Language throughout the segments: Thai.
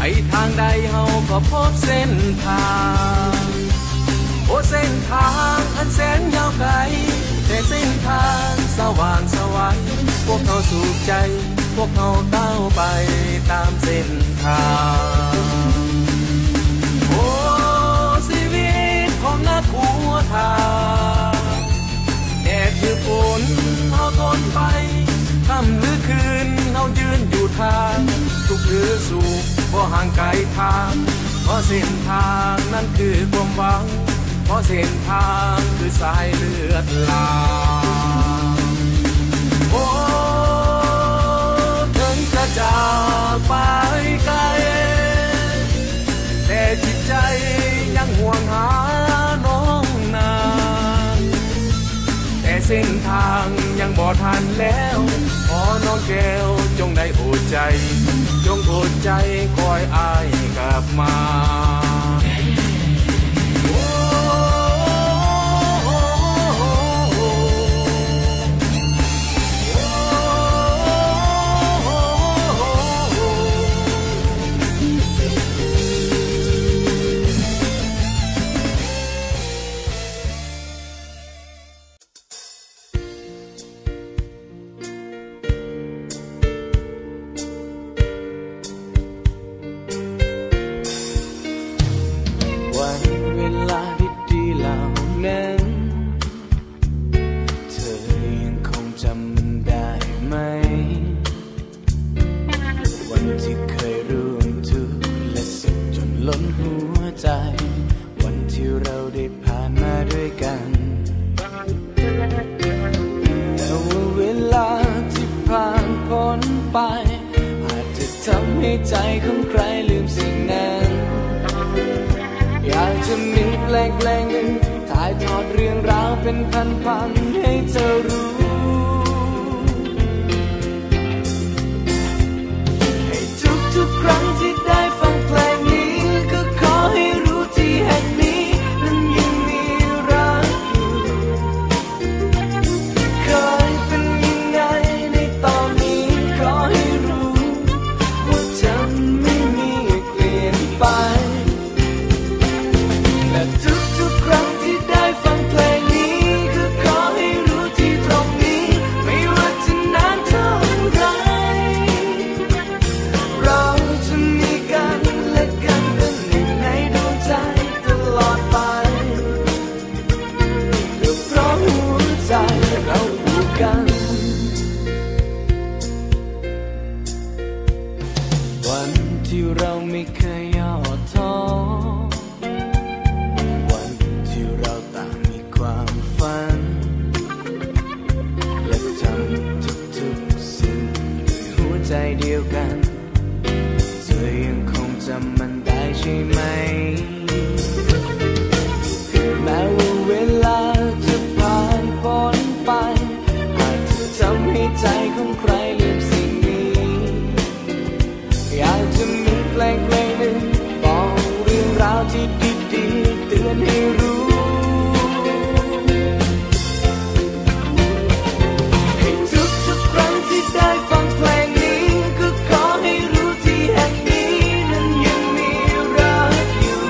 ไปทางใดเฮาก็พบเส้นทางโอ้เส้นทางอันแสนยาวไกลแต่เส้นทางสว่างไสวพวกเขาสู่ใจพวกเขาก้าวไปตามเส้นทางโอ้ชีวิตของนักหัวทางแดดหรือฝนเฮาทนไปค่ำหรือคืนเฮายืนอยู่ทางทุกข์หรือสุขบ่ห่างไกลทางเพราะเส้นทางนั้นคือความหวังเพราะเส้นทางคือสายเลือดลางโอ้ถึงจะจากไปไกลแต่จิตใจยังห่วงหาน้องนานแต่เส้นทางยังบ่ทันแล้วขอน้องแก้วจงได้อดใจจงอดใจคอยอ้ายกลับมาวันที่เราได้ผ่านมาด้วยกันแต่ว่าเวลาที่ผ่านพ้นไปอาจจะทำให้ใจของใครลืมสิ่งนั้นอยากจะมีเพลงหนึ่งถ่ายทอดเรื่องราวเป็นพันๆให้เธอรู้ให้ทุกๆครั้งที่ได้ฟังเพลงนี้ก็ขอให้รู้ที่แห่งนี้นั้นยังมีรักอยู่เคยเป็นยังไงในตอนนี้ขอให้รู้ว่าฉันไม่มีเปลี่ยนไปและทุกๆครั้งที่ได้ฟังเพลงนี้ก็ขอให้รู้ที่ตรงนี้ไม่ว่าจะนานเท่าไรเราจะมีกันและกันเป็นหนึ่งในดวงใจตลอดไปก็เพราะหัวใจเราผูกกันวันที่เราไม่เคยย่อท้อวันที่เราต่างมีความฝันและทำทุกๆสิ่งด้วยหัวใจเดียวกันเธอยังคงจำมันได้ใช่ไหมแม้ว่าเวลาจะผ่านพ้นไปอาจจะทำให้ใจของใครลืมสิ่งนี้อยากจะมีเพลงหนึ่งบอกเรื่องราวที่ดีๆเตือนให้รู้ให้ทุกๆครั้งที่ได้ฟังเพลงนี้ก็ขอให้รู้ที่แห่งนี้นั้นยังมีรักอยู่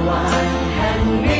วรรค์แห่งนี้